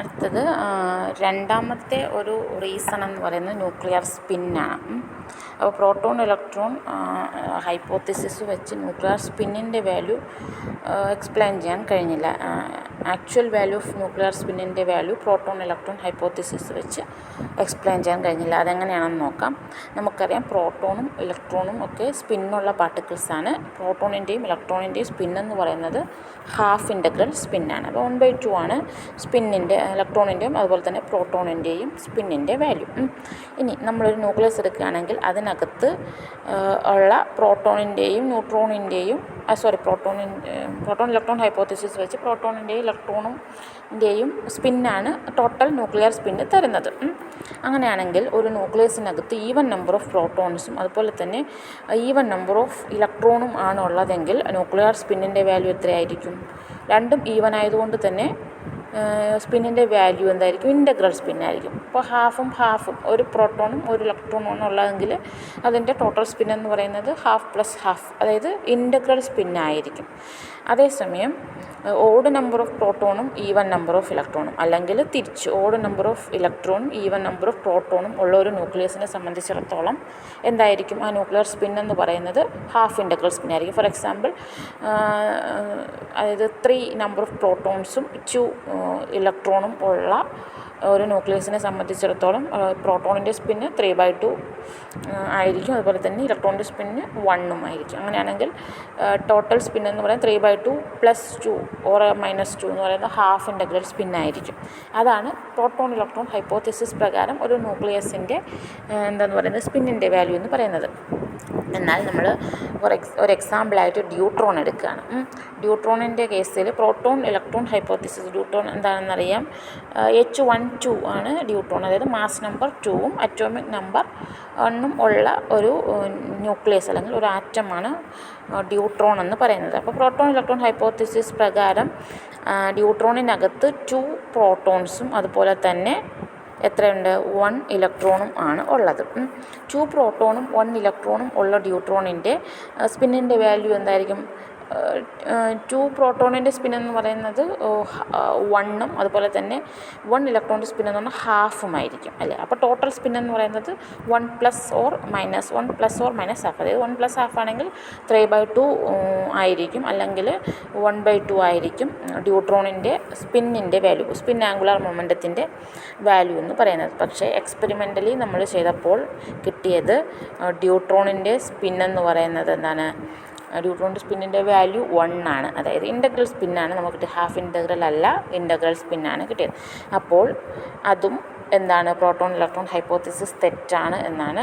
അടുത്തത് രണ്ടാമത്തെ ഒരു റീസൺ എന്ന് പറയുന്നത് ന്യൂക്ലിയർ സ്പിന്നാണ്. അപ്പോൾ പ്രോട്ടോൺ ഇലക്ട്രോൺ ഹൈപ്പോത്തിസിസ് വെച്ച് ന്യൂക്ലിയർ സ്പിന്നിൻ്റെ വാല്യൂ എക്സ്പ്ലെയിൻ ചെയ്യാൻ കഴിഞ്ഞില്ല. ആക്ച്വൽ വാല്യൂ ഓഫ് ന്യൂക്ലിയർ സ്പിന്നിൻ്റെ വാല്യൂ പ്രോട്ടോൺ ഇലക്ട്രോൺ ഹൈപ്പോത്തിസിസ് വെച്ച് എക്സ്പ്ലെയിൻ ചെയ്യാൻ കഴിഞ്ഞില്ല. അതെങ്ങനെയാണെന്ന് നോക്കാം. നമുക്കറിയാം പ്രോട്ടോണും ഇലക്ട്രോണും ഒക്കെ സ്പിന്നുള്ള പാർട്ടിക്കിൾസാണ്. പ്രോട്ടോണിൻ്റെയും ഇലക്ട്രോണിൻ്റെയും സ്പിന്നെന്ന് പറയുന്നത് ഹാഫ് ഇൻ്റഗ്രൽ സ്പിന്നാണ്. അപ്പോൾ 1/2 ആണ് സ്പിന്നിൻ്റെ ഇലക്ട്രോണിൻ്റെയും അതുപോലെ തന്നെ പ്രോട്ടോണിൻ്റെയും സ്പിന്നിൻ്റെ വാല്യൂ. ഇനി നമ്മളൊരു ന്യൂക്ലിയസ് എടുക്കുകയാണെങ്കിൽ അതിനകത്ത് ഉള്ള പ്രോട്ടോണിൻ്റെയും ന്യൂട്രോണിൻ്റെയും പ്രോട്ടോൺ ഇലക്ട്രോൺ ഹൈപ്പോത്തിസിസ് വെച്ച് പ്രോട്ടോണിൻ്റെയും ഇലക്ട്രോണിൻ്റെയും സ്പിന്നാണ് ടോട്ടൽ ന്യൂക്ലിയർ സ്പിന്ന് തരുന്നത്. അങ്ങനെയാണെങ്കിൽ ഒരു ന്യൂക്ലിയസിനകത്ത് ഈവൻ നമ്പർ ഓഫ് പ്രോട്ടോൺസും അതുപോലെ തന്നെ ഈവൻ നമ്പർ ഓഫ് ഇലക്ട്രോണും ആണ് ഉള്ളതെങ്കിൽ ന്യൂക്ലിയർ സ്പിന്നിൻ്റെ വാല്യൂ എത്രയായിരിക്കും? രണ്ടും ഈവൻ ആയതുകൊണ്ട് തന്നെ സ്പിന്നിൻ്റെ വാല്യൂ എന്തായിരിക്കും? ഇൻ്റഗ്രൽ സ്പിന്നായിരിക്കും. അപ്പോൾ ഹാഫും ഒരു പ്രോട്ടോണും ഒരു ഇലക്ട്രോണും ഉള്ളതെങ്കിൽ അതിൻ്റെ ടോട്ടൽ സ്പിൻ എന്ന് പറയുന്നത് ഹാഫ് പ്ലസ് ഹാഫ്, അതായത് ഇൻ്റഗ്രൽ സ്പിന്നായിരിക്കും. അതേസമയം ഓഡ് നമ്പർ ഓഫ് പ്രോട്ടോണും ഈവൻ നമ്പർ ഓഫ് ഇലക്ട്രോണും, അല്ലെങ്കിൽ തിരിച്ച് ഓഡ് നമ്പർ ഓഫ് ഇലക്ട്രോണും ഈവൻ നമ്പർ ഓഫ് പ്രോട്ടോണും ഉള്ള ഒരു ന്യൂക്ലിയസിനെ സംബന്ധിച്ചിടത്തോളം എന്തായിരിക്കും? ആ ന്യൂക്ലിയർ സ്പിൻ എന്ന് പറയുന്നത് ഹാഫ് ഇൻ്റഗ്രൽ സ്പിന്നായിരിക്കും. ഫോർ എക്സാമ്പിൾ, അതായത് 3 നമ്പർ ഓഫ് പ്രോട്ടോൺസും 2 ഇലക്ട്രോണും ഉള്ള ഒരു ന്യൂക്ലിയസിനെ സംബന്ധിച്ചിടത്തോളം പ്രോട്ടോണിൻ്റെ സ്പിന്ന് 3/2 ആയിരിക്കും. അതുപോലെ തന്നെ ഇലക്ട്രോണിൻ്റെ സ്പിന്ന് 1 ആയിരിക്കും. അങ്ങനെയാണെങ്കിൽ ടോട്ടൽ സ്പിൻ എന്ന് പറയുന്നത് 3/2 + 2 ഓർ -2 എന്ന് പറയുന്നത് ഹാഫ് ഇൻ്റഗ്രൽ സ്പിന്നായിരിക്കും. അതാണ് പ്രോട്ടോൺ ഇലക്ട്രോൺ ഹൈപ്പോത്തിസിസ് പ്രകാരം ഒരു ന്യൂക്ലിയസിൻ്റെ എന്താണെന്ന് പറയുന്നത് സ്പിന്നിൻ്റെ വാല്യൂ എന്ന് പറയുന്നത്. എന്നാൽ നമ്മൾ ഒരു എക്സാമ്പിളായിട്ട് ഡ്യൂട്രോൺ എടുക്കുകയാണ്. ഡ്യൂട്രോണിൻ്റെ കേസിൽ പ്രോട്ടോൺ ഇലക്ട്രോൺ ഹൈപ്പോത്തിസിസ്, ഡ്യൂട്രോൺ എന്താണെന്നറിയാം, H12 ആണ് ഡ്യൂട്രോൺ, അതായത് മാസ് നമ്പർ 2ഉം അറ്റോമിക് നമ്പർ 1ഉം ഉള്ള ഒരു ന്യൂക്ലിയസ് അല്ലെങ്കിൽ ഒരു ആറ്റമാണ് ഡ്യൂട്രോൺ എന്ന് പറയുന്നത്. അപ്പോൾ പ്രോട്ടോൺ ഇലക്ട്രോൺ ഹൈപ്പോത്തിസിസ് പ്രകാരം ഡ്യൂട്രോണിനകത്ത് 2 പ്രോട്ടോൺസും അതുപോലെ തന്നെ എത്രയുണ്ട്? 1 ഇലക്ട്രോണും ആണ് ഉള്ളത്. 2 പ്രോട്ടോണും 1 ഇലക്ട്രോണും ഉള്ള ഡ്യൂട്രോണിൻ്റെ സ്പിന്നിൻ്റെ വാല്യൂ എന്തായിരിക്കും? 2 പ്രോട്ടോണിൻ്റെ സ്പിൻ എന്ന് പറയുന്നത് 1ഉം അതുപോലെ തന്നെ 1 ഇലക്ട്രോണിൻ്റെ സ്പിൻ എന്ന് പറഞ്ഞാൽ ഹാഫുമായിരിക്കും അല്ലേ. അപ്പോൾ ടോട്ടൽ സ്പിൻ എന്ന് പറയുന്നത് 1 + or - ഹാഫ്, അതായത് 1 + ഹാഫ് ആണെങ്കിൽ 3/2 ആയിരിക്കും, അല്ലെങ്കിൽ 1/2 ആയിരിക്കും ഡ്യൂട്രോണിൻ്റെ സ്പിന്നിൻ്റെ വാല്യൂ, സ്പിൻ ആംഗുലാർ മൊമെൻറ്റത്തിൻ്റെ വാല്യൂ എന്ന് പറയുന്നത്. പക്ഷേ എക്സ്പെരിമെൻ്റലി നമ്മൾ ചെയ്തപ്പോൾ കിട്ടിയത് ഡ്യൂട്രോണിൻ്റെ സ്പിൻ എന്ന് പറയുന്നത് എന്താണ്? ഡ്യൂട്രോണിൻ്റെ സ്പിന്നിൻ്റെ വാല്യൂ 1 ആണ്, അതായത് ഇൻ്റഗ്രൽ സ്പിന്നാണ് നമുക്ക് ഹാഫ് ഇൻ്റഗ്രൽ അല്ല, ഇൻ്റഗ്രൽ സ്പിന്നാണ് കിട്ടിയത്. അപ്പോൾ അതും എന്താണ്? പ്രോട്ടോൺ ഇലക്ട്രോൺ ഹൈപ്പോത്തിസിസ് തെറ്റാണ് എന്നാണ്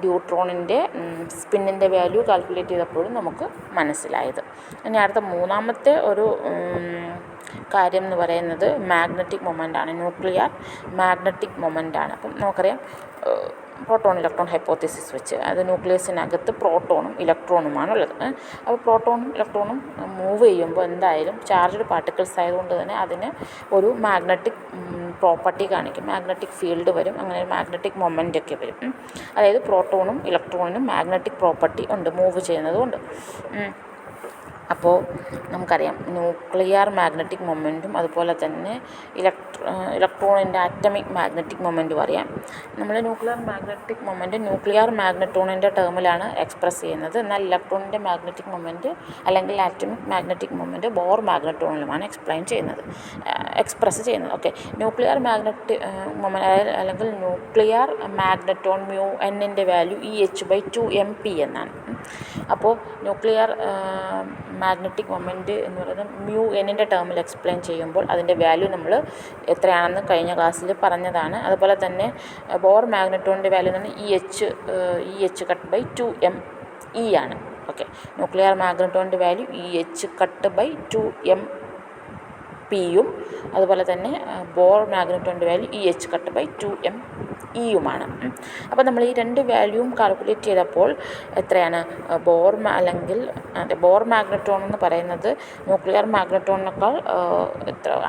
ഡ്യൂട്രോണിൻ്റെ സ്പിന്നിൻ്റെ വാല്യൂ കാൽക്കുലേറ്റ് ചെയ്തപ്പോഴും നമുക്ക് മനസ്സിലായത്. ഇനി അടുത്ത മൂന്നാമത്തെ ഒരു കാര്യം എന്ന് പറയുന്നത് മാഗ്നറ്റിക് മൊമെൻ്റാണ്, ന്യൂക്ലിയർ മാഗ്നറ്റിക് മൊമെൻ്റാണ്. അപ്പം നമുക്കറിയാം പ്രോട്ടോൺ ഇലക്ട്രോൺ ഹൈപ്പോത്തിസിസ് വെച്ച് അത് ന്യൂക്ലിയസിനകത്ത് പ്രോട്ടോണും ഇലക്ട്രോണുമാണുള്ളത്. അപ്പോൾ പ്രോട്ടോണും ഇലക്ട്രോണും മൂവ് ചെയ്യുമ്പോൾ എന്തായാലും ചാർജ്ഡ് പാർട്ടിക്കിൾസ് ആയതുകൊണ്ട് തന്നെ അതിന് ഒരു മാഗ്നറ്റിക് പ്രോപ്പർട്ടി കാണിക്കും, മാഗ്നറ്റിക് ഫീൽഡ് വരും, അങ്ങനെ മാഗ്നറ്റിക് മൊമെൻ്റ് ഒക്കെ വരും. അതായത് പ്രോട്ടോണും ഇലക്ട്രോണിനും മാഗ്നറ്റിക് പ്രോപ്പർട്ടി ഉണ്ട്, മൂവ് ചെയ്യുന്നതുകൊണ്ട്. അപ്പോൾ നമുക്കറിയാം ന്യൂക്ലിയർ മാഗ്നറ്റിക് മൊമെൻറ്റും അതുപോലെ തന്നെ ഇലക്ട്രോണിൻ്റെ ആറ്റമിക് മാഗ്നറ്റിക് മൊമെൻറ്റും അറിയാം. നമ്മൾ ന്യൂക്ലിയർ മാഗ്നറ്റിക് മൊമെൻറ്റ് ന്യൂക്ലിയർ മാഗ്നട്രോണിൻ്റെ ടേമിലാണ് എക്സ്പ്രസ് ചെയ്യുന്നത്. എന്നാൽ ഇലക്ട്രോണിൻ്റെ മാഗ്നറ്റിക് മൊമെൻറ്റ് അല്ലെങ്കിൽ ആറ്റമിക് മാഗ്നറ്റിക് മൊമെൻറ്റ് ബോർ മാഗ്നട്രോണിലുമാണ് എക്സ്പ്രസ് ചെയ്യുന്നത്. ഓക്കെ, ന്യൂക്ലിയർ മാഗ്നറ്റിക് മൊമെൻറ്റ് അല്ലെങ്കിൽ ന്യൂക്ലിയർ മാഗ്നട്രോൺ μn-ൻ്റെ വാല്യൂ EH/2mp എന്നാണ്. അപ്പോൾ ന്യൂക്ലിയർ മാഗ്നറ്റിക് മൊമെൻറ്റ് എന്ന് പറയുന്നത് μn-ൻ്റെ ടേമിൽ എക്സ്പ്ലെയിൻ ചെയ്യുമ്പോൾ അതിൻ്റെ വാല്യൂ നമ്മൾ എത്രയാണെന്ന് കഴിഞ്ഞ ക്ലാസ്സിൽ പറഞ്ഞതാണ്. അതുപോലെ തന്നെ ബോർ മാഗ്നട്രോണിൻ്റെ വാല്യൂ എന്ന് പറഞ്ഞാൽ EH/2me ആണ്. ഓക്കെ, ന്യൂക്ലിയർ മാഗ്നട്രോണിൻ്റെ വാല്യൂ EH/2mp-യും അതുപോലെ തന്നെ ബോർ മാഗ്നട്രോണിൻ്റെ വാല്യൂ EH/2me-യുമാണ്. അപ്പോൾ നമ്മൾ ഈ 2 വാല്യൂവും കാൽക്കുലേറ്റ് ചെയ്തപ്പോൾ എത്രയാണ്? ബോർ മാഗ്നട്രോൺ എന്ന് പറയുന്നത് ന്യൂക്ലിയർ മാഗ്നട്രോണിനേക്കാൾ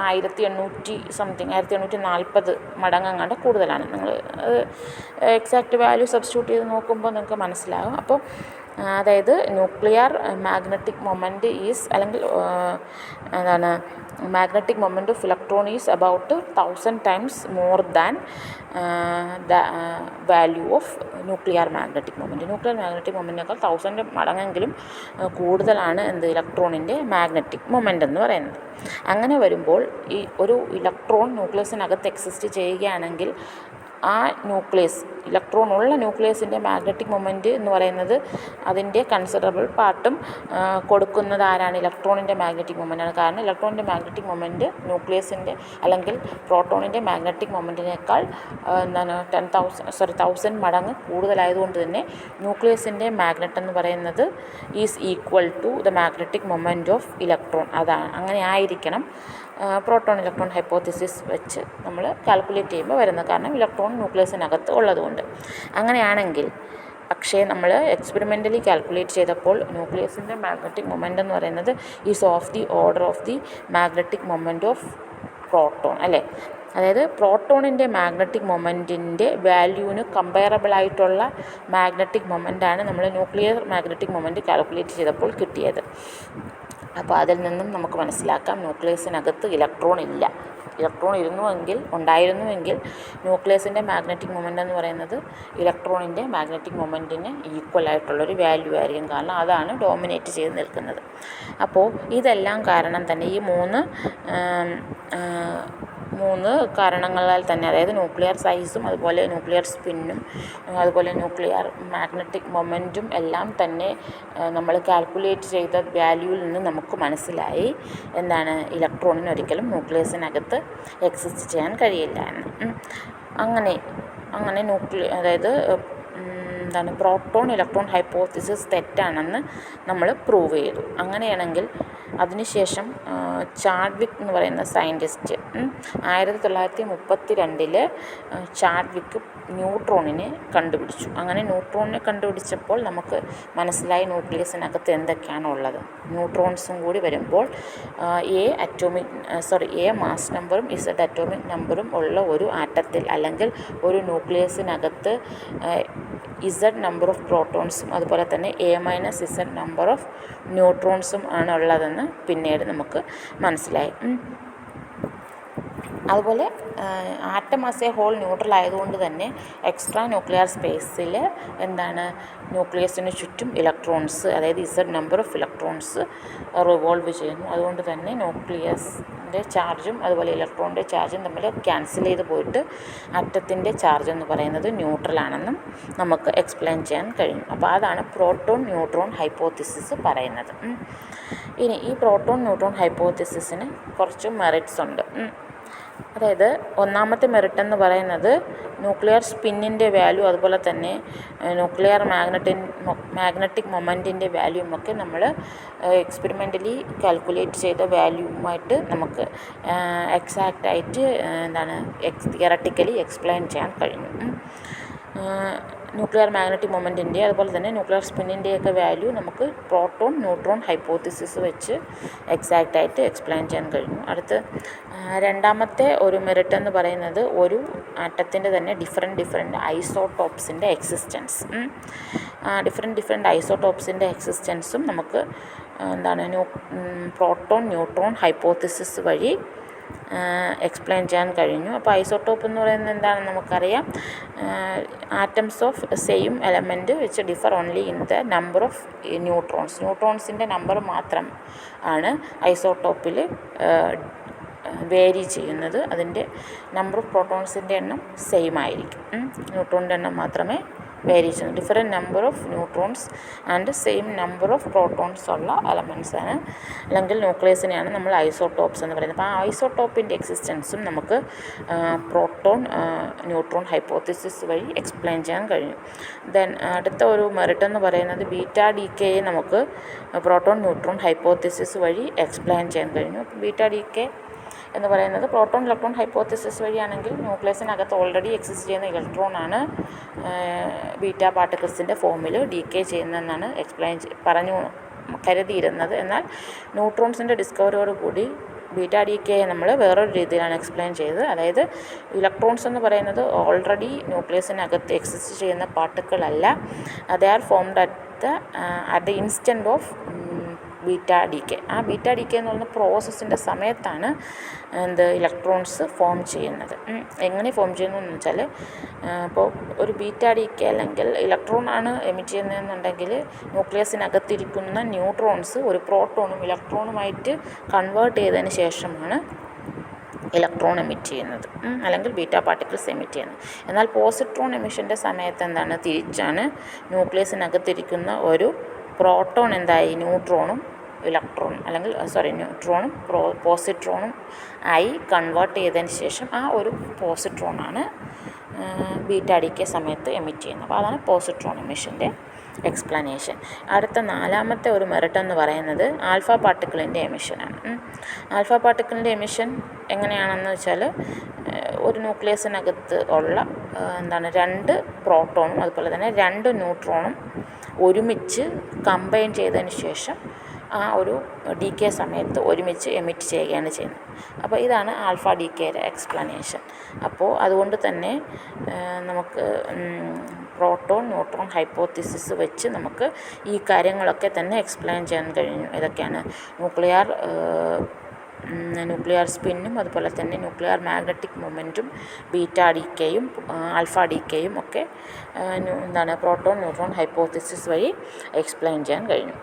1840 മടങ്ങങ്ങാണ്ട് കൂടുതലാണ്. നിങ്ങൾ എക്സാക്റ്റ് വാല്യൂ സബ്സ്റ്റിറ്റ്യൂട്ട് ചെയ്ത് നോക്കുമ്പോൾ നിങ്ങൾക്ക് മനസ്സിലാകും. അപ്പോൾ അതായത് ന്യൂക്ലിയർ മാഗ്നറ്റിക് മൊമെൻറ്റ് ഈസ് അല്ലെങ്കിൽ എന്താണ് magnetic moment of electron is about 1000 times more than the value of nuclear magnetic moment. Nuclear magnetic മൊമെൻറ്റിനേക്കാൾ 1000 മടങ്ങെങ്കിലും കൂടുതലാണ് ഇലക്ട്രോണിൻ്റെ മാഗ്നറ്റിക് മൊമെൻ്റ് എന്ന് പറയുന്നത്. അങ്ങനെ വരുമ്പോൾ ഈ ഒരു ഇലക്ട്രോൺ ന്യൂക്ലിയസിനകത്ത് എക്സിസ്റ്റ് ചെയ്യുകയാണെങ്കിൽ ആ ഇലക്ട്രോൺ ഉള്ള ന്യൂക്ലിയസിൻ്റെ മാഗ്നറ്റിക് മൊമെൻറ്റ് എന്ന് പറയുന്നത് അതിൻ്റെ കൺസിഡറബിൾ പാർട്ടും കൊടുക്കുന്നത് ആരാണ്? ഇലക്ട്രോണിൻ്റെ മാഗ്നറ്റിക് മൊമെൻ്റാണ്. കാരണം ഇലക്ട്രോണിൻ്റെ മാഗ്നറ്റിക് മൊമെൻറ്റ് ന്യൂക്ലിയസിൻ്റെ അല്ലെങ്കിൽ പ്രോട്ടോണിൻ്റെ മാഗ്നറ്റിക് മൊമെൻറ്റിനേക്കാൾ 1000 മടങ്ങ് കൂടുതലായതുകൊണ്ട് തന്നെ ന്യൂക്ലിയസിൻ്റെ മാഗ്നറ്റ് എന്ന് പറയുന്നത് is equal to the magnetic moment of electron. അതാണ്, അങ്ങനെ ആയിരിക്കണം പ്രോട്ടോൺ ഇലക്ട്രോൺ ഹൈപ്പോത്തിസിസ് വെച്ച് നമ്മൾ കാൽക്കുലേറ്റ് ചെയ്യുമ്പോൾ വരുന്നത്. കാരണം ഇലക്ട്രോൺ ന്യൂക്ലിയസിനകത്ത് ഉള്ളതുകൊണ്ട്. അങ്ങനെയാണെങ്കിൽ പക്ഷേ നമ്മൾ എക്സ്പെരിമെൻ്റലി കാൽക്കുലേറ്റ് ചെയ്തപ്പോൾ ന്യൂക്ലിയസിൻ്റെ മാഗ്നറ്റിക് മൊമെൻ്റ് എന്ന് പറയുന്നത് is of the order of the magnetic moment of proton, അല്ലേ? അതായത് പ്രോട്ടോണിൻ്റെ മാഗ്നറ്റിക് മൊമെൻറ്റിൻ്റെ വാല്യൂവിന് കമ്പയറബിളായിട്ടുള്ള മാഗ്നറ്റിക് മൊമെൻ്റാണ് നമ്മൾ ന്യൂക്ലിയർ മാഗ്നറ്റിക് മൊമെൻറ്റ് കാൽക്കുലേറ്റ് ചെയ്തപ്പോൾ കിട്ടിയത്. അപ്പോൾ അതിൽ നിന്നും നമുക്ക് മനസ്സിലാക്കാം ന്യൂക്ലിയസിനകത്ത് ഇലക്ട്രോൺ ഇല്ല. ഇലക്ട്രോൺ ഉണ്ടായിരുന്നുവെങ്കിൽ ന്യൂക്ലിയസിൻ്റെ മാഗ്നറ്റിക് മൊമെൻ്റ് എന്ന് പറയുന്നത് ഇലക്ട്രോണിൻ്റെ മാഗ്നറ്റിക് മൊമെൻറ്റിന് ഈക്വൽ ആയിട്ടുള്ളൊരു വാല്യൂ ആയിരിക്കും. കാരണം അതാണ് ഡോമിനേറ്റ് ചെയ്ത് നിൽക്കുന്നത്. അപ്പോൾ ഇതെല്ലാം കാരണം തന്നെ ഈ മൂന്ന് കാരണങ്ങളാൽ തന്നെ, അതായത് ന്യൂക്ലിയർ സൈസും അതുപോലെ ന്യൂക്ലിയർ സ്പിന്നും അതുപോലെ ന്യൂക്ലിയർ മാഗ്നറ്റിക് മൊമെൻറ്റും എല്ലാം തന്നെ നമ്മൾ കാൽക്കുലേറ്റ് ചെയ്ത വാല്യൂവിൽ നിന്ന് നമുക്ക് മനസ്സിലായി എന്താണ്, ഇലക്ട്രോണിന് ഒരിക്കലും ന്യൂക്ലിയസിനകത്ത് എക്സിസ്റ്റ് ചെയ്യാൻ കഴിയില്ല എന്ന്. അങ്ങനെ അതായത് പ്രോട്ടോൺ ഇലക്ട്രോൺ ഹൈപ്പോത്തിസിസ് തെറ്റാണെന്ന് നമ്മൾ പ്രൂവ് ചെയ്തു. അങ്ങനെയാണെങ്കിൽ അതിനുശേഷം ചാഡ്വിക് എന്ന് പറയുന്ന സയൻറ്റിസ്റ്റ് 1932 ചാഡ്വിക്ക് ന്യൂട്രോണിനെ കണ്ടുപിടിച്ചു. അങ്ങനെ ന്യൂട്രോണിനെ കണ്ടുപിടിച്ചപ്പോൾ നമുക്ക് മനസ്സിലായി ന്യൂക്ലിയസിനകത്ത് എന്തൊക്കെയാണ് ഉള്ളത്. ന്യൂട്രോൺസും കൂടി വരുമ്പോൾ എ മാസ് നമ്പറും Z അറ്റോമിക് നമ്പറും ഉള്ള ഒരു ആറ്റത്തിൽ അല്ലെങ്കിൽ ഒരു ന്യൂക്ലിയസിനകത്ത് Z നമ്പർ ഓഫ് പ്രോട്ടോൺസും അതുപോലെ തന്നെ A-Z നമ്പർ ഓഫ് ന്യൂട്രോൺസും ആണ് ഉള്ളതെന്ന് പിന്നീട് നമുക്ക് മനസ്സിലായി. അതുപോലെ atom as a whole neutral ആയതുകൊണ്ട് തന്നെ എക്സ്ട്രാ ന്യൂക്ലിയർ സ്പേസിൽ ന്യൂക്ലിയസിന് ചുറ്റും ഇലക്ട്രോൺസ്, അതായത് Z number of electrons revolve ചെയ്യുന്നു. അതുകൊണ്ട് തന്നെ ന്യൂക്ലിയസിൻ്റെ ചാർജും അതുപോലെ ഇലക്ട്രോണിൻ്റെ ചാർജും തമ്മിൽ ക്യാൻസൽ ചെയ്ത് പോയിട്ട് ആറ്റത്തിൻ്റെ ചാർജ് എന്ന് പറയുന്നത് ന്യൂട്രലാണെന്നും നമുക്ക് എക്സ്പ്ലെയിൻ ചെയ്യാൻ കഴിയും. അപ്പോൾ അതാണ് പ്രോട്ടോൺ ന്യൂട്രോൺ ഹൈപ്പോത്തിസിസ് പറയുന്നത്. ഇനി ഈ പ്രോട്ടോൺ ന്യൂട്രോൺ ഹൈപ്പോത്തിസിസിന് കുറച്ച് മെറിറ്റ്സ് ഉണ്ട്. അതായത് ഒന്നാമത്തെ മെറിറ്റ് എന്ന് പറയുന്നത് ന്യൂക്ലിയർ സ്പിന്നിൻ്റെ വാല്യൂ അതുപോലെ തന്നെ ന്യൂക്ലിയർ മാഗ്നറ്റിക് മൊമെൻറ്റിൻ്റെ വാല്യൂമൊക്കെ നമ്മൾ എക്സ്പെരിമെൻ്റലി കാൽക്കുലേറ്റ് ചെയ്ത വാല്യൂവുമായിട്ട് നമുക്ക് എക്സാക്റ്റായിട്ട് തിയറട്ടിക്കലി എക്സ്പ്ലെയിൻ ചെയ്യാൻ കഴിഞ്ഞു. ന്യൂക്ലിയർ മാഗ്നറ്റിക് മൊമെൻറ്റിൻ്റെ അതുപോലെ തന്നെ ന്യൂക്ലിയർ സ്പിന്നിൻ്റെയൊക്കെ വാല്യൂ നമുക്ക് പ്രോട്ടോൺ ന്യൂട്രോൺ ഹൈപ്പോത്തിസിസ് വെച്ച് എക്സാക്റ്റായിട്ട് എക്സ്പ്ലെയിൻ ചെയ്യാൻ കഴിഞ്ഞു. അടുത്ത് രണ്ടാമത്തെ ഒരു മെറിറ്റ് എന്ന് പറയുന്നത് ഒരു ആറ്റത്തിൻ്റെ തന്നെ ഡിഫറെൻറ്റ് ഐസോടോപ്സിൻ്റെ എക്സിസ്റ്റൻസ്. ഡിഫറെൻറ്റ് ഐസോടോപ്സിൻ്റെ എക്സിസ്റ്റൻസും നമുക്ക് പ്രോട്ടോൺ ന്യൂട്രോൺ ഹൈപ്പോത്തിസിസ് വഴി എക്സ്പ്ലെയിൻ ചെയ്യാൻ കഴിഞ്ഞു. അപ്പോൾ ഐസോടോപ്പ് എന്ന് പറയുന്നത് എന്താണെന്ന് നമുക്കറിയാം. Atoms of same element which differ only in the number of ന്യൂട്രോൺസിൻ്റെ നമ്പർ മാത്രം ആണ് ഐസോടോപ്പിൽ വേരി ചെയ്യുന്നത്. അതിൻ്റെ നമ്പർ ഓഫ് പ്രോട്ടോൺസിൻ്റെ എണ്ണം സെയിം ആയിരിക്കും. ന്യൂട്രോണിൻ്റെ എണ്ണം മാത്രമേ വേരി ചെയ്യുന്നു. Different number of neutrons and same number of protons ഉള്ള എലമെൻറ്റ്സാണ് അല്ലെങ്കിൽ ന്യൂക്ലിയസിനെയാണ് നമ്മൾ ഐസോടോപ്സ് എന്ന് പറയുന്നത്. അപ്പോൾ ആ ഐസോടോപ്പിൻ്റെ എക്സിസ്റ്റൻസും നമുക്ക് പ്രോട്ടോൺ ന്യൂട്രോൺ ഹൈപ്പോത്തിസിസ് വഴി എക്സ്പ്ലെയിൻ ചെയ്യാൻ കഴിഞ്ഞു. അടുത്ത ഒരു മെറിറ്റ് എന്ന് പറയുന്നത് ബീറ്റാ ഡീക്കേയെ നമുക്ക് പ്രോട്ടോൺ ന്യൂട്രോൺ ഹൈപ്പോത്തിസിസ് വഴി എക്സ്പ്ലെയിൻ ചെയ്യാൻ കഴിഞ്ഞു. ബീറ്റാ ഡീക്കേ എന്ന് പറയുന്നത് പ്രോട്ടോൺ ഇലക്ട്രോൺ ഹൈപ്പോത്തിസിസ് വഴിയാണെങ്കിൽ ന്യൂക്ലിയസിനകത്ത് ഓൾറെഡി എക്സിസ്റ്റ് ചെയ്യുന്ന ഇലക്ട്രോണാണ് ബീറ്റാ പാർട്ടിക്കിൾസിൻ്റെ ഫോമിൽ ഡീക്കേ ചെയ്യുന്നതെന്നാണ് കരുതിയിരുന്നത്. എന്നാൽ ന്യൂട്രോൺസിൻ്റെ ഡിസ്കവറിയോടുകൂടി ബീറ്റാ ഡീക്കേയെ നമ്മൾ വേറൊരു രീതിയിലാണ് എക്സ്പ്ലെയിൻ ചെയ്തത്. അതായത് ഇലക്ട്രോൺസ് എന്ന് പറയുന്നത് ഓൾറെഡി ന്യൂക്ലിയസിനകത്ത് എക്സിസ്റ്റ് ചെയ്യുന്ന പാർട്ടിക്കിളല്ല. They are formed at at the instant of beta decay. ആ ബീറ്റ ഡി കെ എന്ന് പറയുന്ന പ്രോസസ്സിൻ്റെ സമയത്താണ് ഇലക്ട്രോൺസ് ഫോം ചെയ്യുന്നത്. എങ്ങനെ ഫോം ചെയ്യുന്നതെന്ന് വെച്ചാൽ, ഇപ്പോൾ ഒരു ബീറ്റ ഡി കെ അല്ലെങ്കിൽ ഇലക്ട്രോൺ ആണ് എമിറ്റ് ചെയ്യുന്നതെന്നുണ്ടെങ്കിൽ ന്യൂക്ലിയസിനകത്തിരിക്കുന്ന ന്യൂട്രോൺസ് ഒരു പ്രോട്ടോണും ഇലക്ട്രോണുമായിട്ട് കൺവേർട്ട് ചെയ്തതിന് ശേഷമാണ് ഇലക്ട്രോൺ എമിറ്റ് ചെയ്യുന്നത്, അല്ലെങ്കിൽ ബീറ്റ പാർട്ടിക്കിൾസ് എമിറ്റ് ചെയ്യുന്നത്. എന്നാൽ പോസിട്രോൺ എമിഷൻ്റെ സമയത്ത് എന്താണ്, തിരിച്ചാണ്. ന്യൂക്ലിയസിനകത്തിരിക്കുന്ന ഒരു പ്രോട്ടോൺ എന്തായി, ന്യൂട്രോണും ന്യൂട്രോണും പോസിട്രോണും ആയി കൺവേർട്ട് ചെയ്തതിന് ശേഷം ആ ഒരു പോസിട്രോണാണ് ബീറ്റ ഡി കെ സമയത്ത് എമിറ്റ് ചെയ്യുന്നത്. അപ്പോൾ അതാണ് പോസിട്രോൺ എമിഷൻ്റെ എക്സ്പ്ലനേഷൻ. അടുത്ത 4ാമത്തെ ഒരു മെറിറ്റ് എന്ന് പറയുന്നത് ആൽഫ പാർട്ടിക്കിളിൻ്റെ എമിഷനാണ്. ആൽഫ പാർട്ടിക്കിളിൻ്റെ എമിഷൻ എങ്ങനെയാണെന്ന് വെച്ചാൽ, ഒരു ന്യൂക്ലിയസിനകത്ത് ഉള്ള 2 പ്രോട്ടോണും അതുപോലെ തന്നെ 2 ന്യൂട്രോണും ഒരുമിച്ച് കമ്പൈൻ ചെയ്തതിന് ശേഷം ആ ഒരു ഡി കെ സമയത്ത് ഒരുമിച്ച് എമിറ്റ് ചെയ്യുകയാണ് ചെയ്യുന്നത്. അപ്പോൾ ഇതാണ് ആൽഫ ഡി കെയുടെ എക്സ്പ്ലനേഷൻ. അപ്പോൾ അതുകൊണ്ട് തന്നെ നമുക്ക് പ്രോട്ടോൺ ന്യൂട്രോൺ ഹൈപ്പോത്തിസിസ് വെച്ച് നമുക്ക് ഈ കാര്യങ്ങളൊക്കെ തന്നെ എക്സ്പ്ലെയിൻ ചെയ്യാൻ കഴിഞ്ഞു. ഇതൊക്കെയാണ് ന്യൂക്ലിയർ സ്പിന്നും അതുപോലെ തന്നെ ന്യൂക്ലിയർ മാഗ്നറ്റിക് മൊമെൻറ്റും ബീറ്റ ഡി കെയും ആൽഫ ഡി കെയും ഒക്കെ പ്രോട്ടോൺ ന്യൂട്രോൺ ഹൈപ്പോത്തിസിസ് വഴി എക്സ്പ്ലെയിൻ ചെയ്യാൻ കഴിഞ്ഞു.